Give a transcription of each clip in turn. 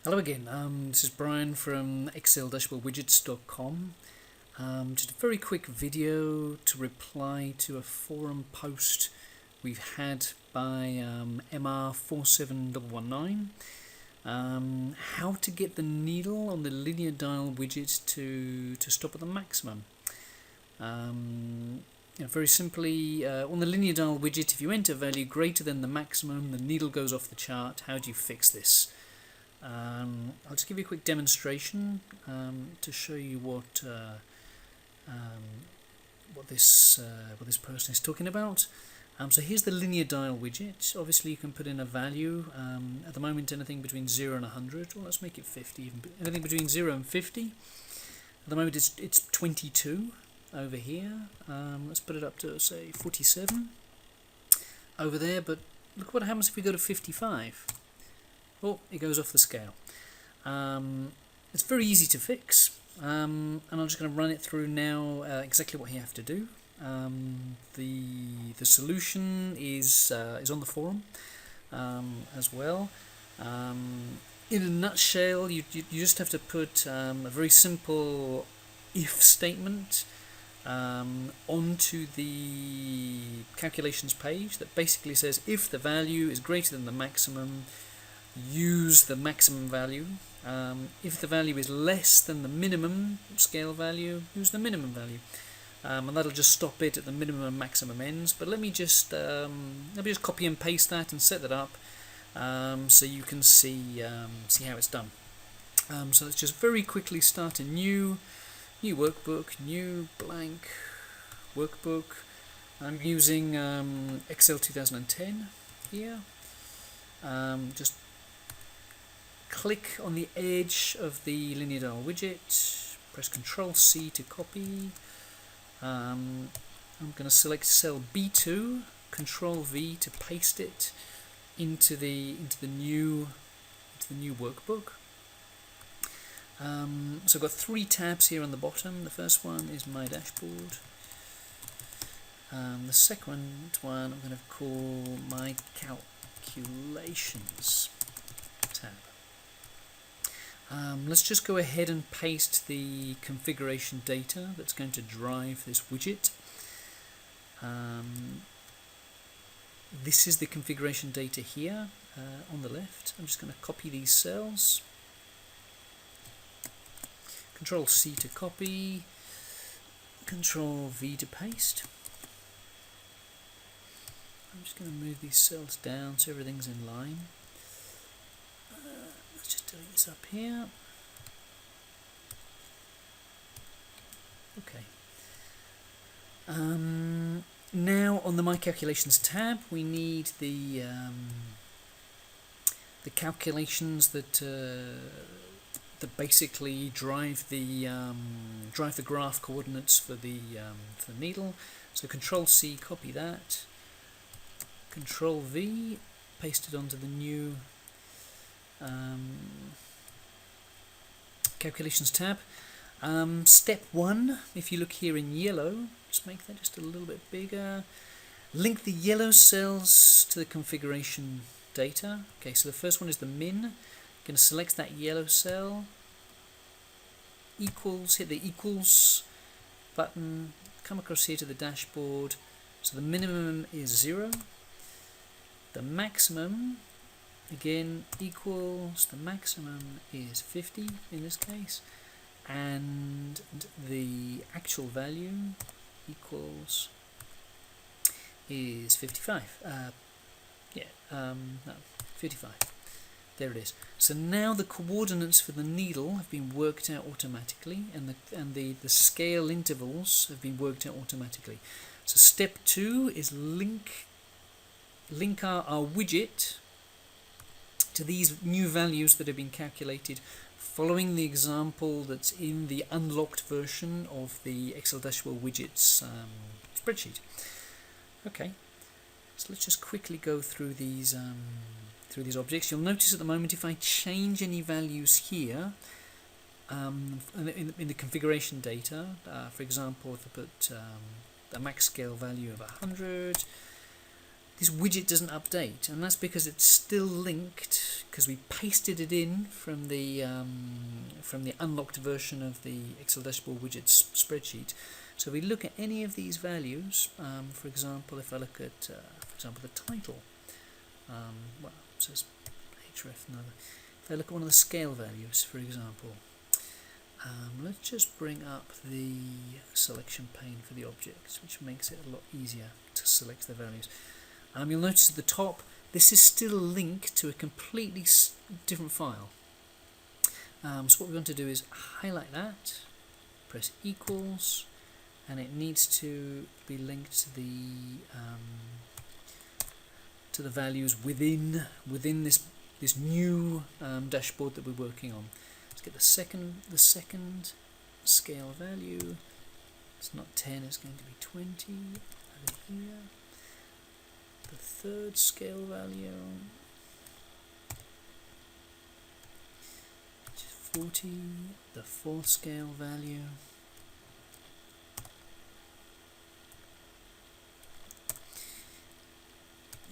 Hello again, this is Brian from Excel-Widgets.com. Just a very quick video to reply to a forum post we've had by MR47119. How to get the needle on the linear dial widget to stop at the maximum. Very simply, on the linear dial widget, if you enter value greater than the maximum, the needle goes off the chart. How do you fix this? I'll just give you a quick demonstration to show you what this person is talking about. So here's the linear dial widget. Obviously, you can put in a value. At the moment, anything between 0 and 100. Well, let's make it 50. Anything between 0 and 50. At the moment, it's 22 over here. Let's put it up to say 47 over there. But look what happens if we go to 55. Oh, it goes off the scale. It's very easy to fix, and I'm just going to run it through now exactly what you have to do. The solution is on the forum as well. In a nutshell, you just have to put a very simple if statement onto the calculations page that basically says if the value is greater than the maximum, use the maximum value. If the value is less than the minimum scale value, use the minimum value. And that'll just stop it at the minimum and maximum ends. But let me just copy and paste that and set that up so you can see how it's done. So let's just very quickly start a new workbook, new blank workbook. I'm using Excel 2010 here. Just click on the edge of the linear dial widget, press Ctrl C to copy. I'm going to select cell B2, Ctrl V to paste it into the new workbook. So I've got three tabs here on the bottom. The first one is my dashboard. The second one I'm going to call my calculations tab. Let's just go ahead and paste the configuration data that's going to drive this widget. This is the configuration data here on the left. I'm just going to copy these cells. Control C to copy. Control V to paste. I'm just going to move these cells down so everything's in line. Let's just delete this up here. Okay. Now on the My Calculations tab, we need the calculations that basically drive the graph coordinates for the needle. So Control C, copy that. Control V, paste it onto the new calculations tab. Step 1, if you look here in yellow, just make that just a little bit bigger. Link the yellow cells to the configuration data. Okay, so the first one is the min. I'm going to select that yellow cell. Equals, hit the equals button. Come across here to the dashboard. So the minimum is 0. The maximum, again, equals, the maximum is 50 in this case, and the actual value equals is 55. No, 55. There it is. So now the coordinates for the needle have been worked out automatically, and the scale intervals have been worked out automatically. So step 2 is link our widget to these new values that have been calculated following the example that's in the unlocked version of the Excel-Widgets spreadsheet. Okay, so let's just quickly go through these objects. You'll notice at the moment if I change any values here in the configuration data, for example, if I put a max scale value of 100, this widget doesn't update, and that's because it's still linked, because we pasted it in from the unlocked version of the Excel dashboard widget spreadsheet. So if we look at any of these values, for example, if I look at, for example, the title, well, it says href, no. If I look at one of the scale values, for example, let's just bring up the selection pane for the objects, which makes it a lot easier to select the values. You'll notice at the top, this is still linked to a completely different file. So what we want to do is highlight that, press equals, and it needs to be linked to the values within this new dashboard that we're working on. Let's get the second scale value. It's not 10, it's going to be 20 over here. The third scale value, which is 40. The fourth scale value,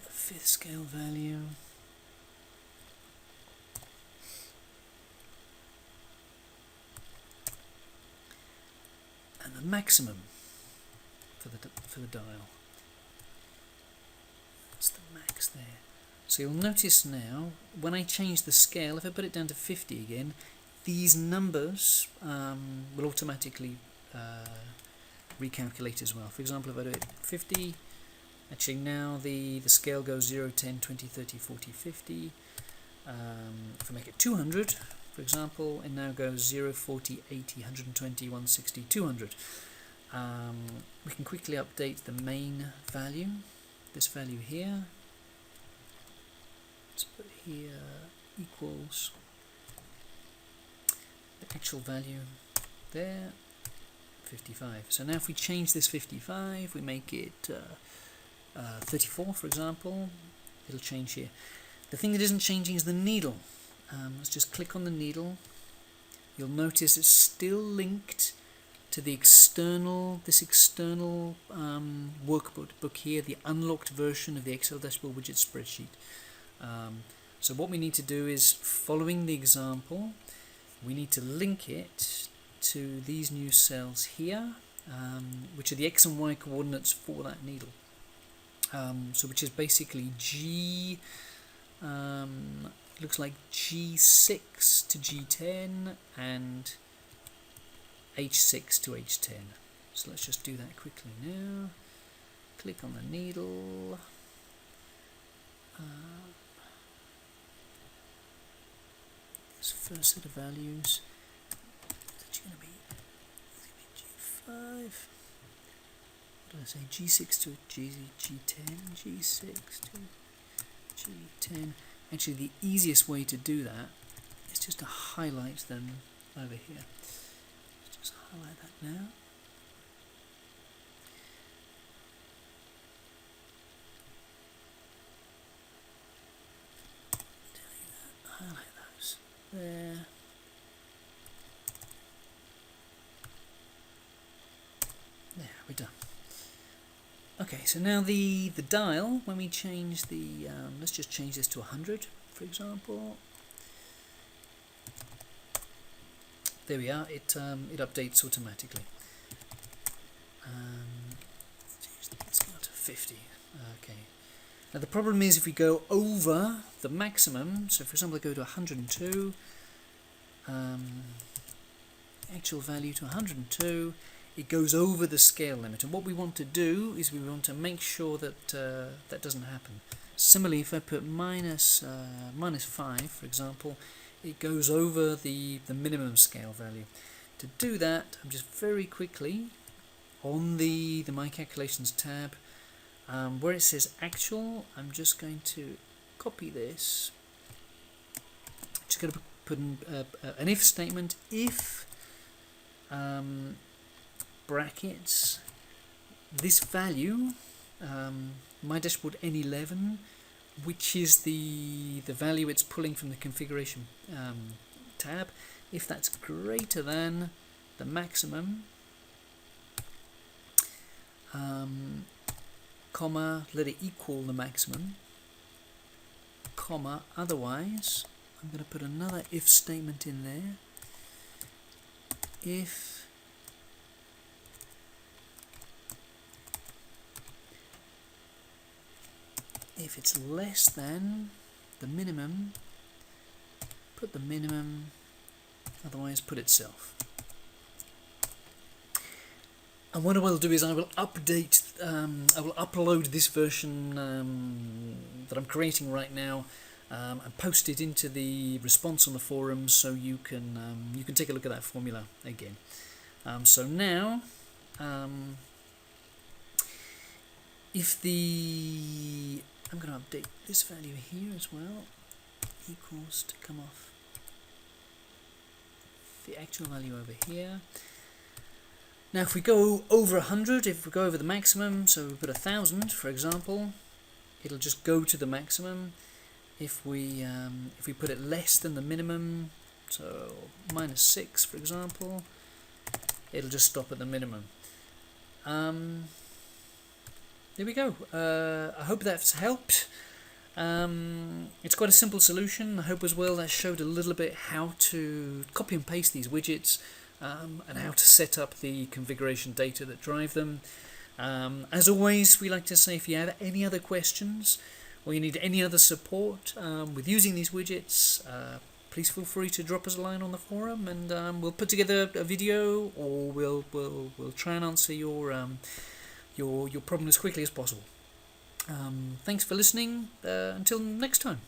the fifth scale value, and the maximum for the dial. That's the max there. So you'll notice now, when I change the scale, if I put it down to 50 again, these numbers will automatically recalculate as well. For example, if I do it 50, actually now the scale goes 0, 10, 20, 30, 40, 50. If I make it 200, for example, it now goes 0, 40, 80, 120, 160, 200. We can quickly update the main value. This value here, let's put here equals the actual value there, 55. So now if we change this 55, we make it 34, for example, it'll change here. The thing that isn't changing is the needle. Let's just click on the needle. You'll notice it's still linked to the external workbook here, the unlocked version of the Excel dashboard widget spreadsheet. So what we need to do is, following the example, we need to link it to these new cells here, which are the X and Y coordinates for that needle. So which is basically G, looks like G6 to G10 and H6 to H10. So let's just do that quickly now. Click on the needle. This first set of values, it's going to be G5. What did I say? G6 to G10, G6 to G10. Actually, the easiest way to do that is just to highlight them over here. Just highlight that now. Delete that. Highlight those. There. There, we're done. Okay, so now the dial, when we change the, let's just change this to 100, for example. There we are. It updates automatically. Let's go to 50. Okay. Now the problem is if we go over the maximum. So for example, I go to 102. Actual value to 102. It goes over the scale limit, and what we want to do is we want to make sure that that doesn't happen. Similarly, if I put minus 5, for example, it goes over the minimum scale value. To do that, I'm just very quickly on the My Calculations tab, where it says actual, I'm just going to copy this. Just going to put in an if statement. If brackets this value, my dashboard N11, which is the value it's pulling from the configuration tab, if that's greater than the maximum, comma, let it equal the maximum, comma, otherwise I'm going to put another if statement in there. If it's less than the minimum, put the minimum, otherwise put itself. And what I will do is I will update, I will upload this version that I'm creating right now and post it into the response on the forums, so you can take a look at that formula again. So now, if the, I'm going to update this value here as well, equals to come off the actual value over here. Now if we go over 100, if we go over the maximum, so we put 1,000 for example, it'll just go to the maximum. If we put it less than the minimum, so -6 for example, it'll just stop at the minimum. There we go. I hope that's helped. It's quite a simple solution. I hope as well that showed a little bit how to copy and paste these widgets and how to set up the configuration data that drive them. As always, we like to say, if you have any other questions or you need any other support with using these widgets, please feel free to drop us a line on the forum, and we'll put together a video, or we'll try and answer your problem as quickly as possible. Thanks for listening. Until next time.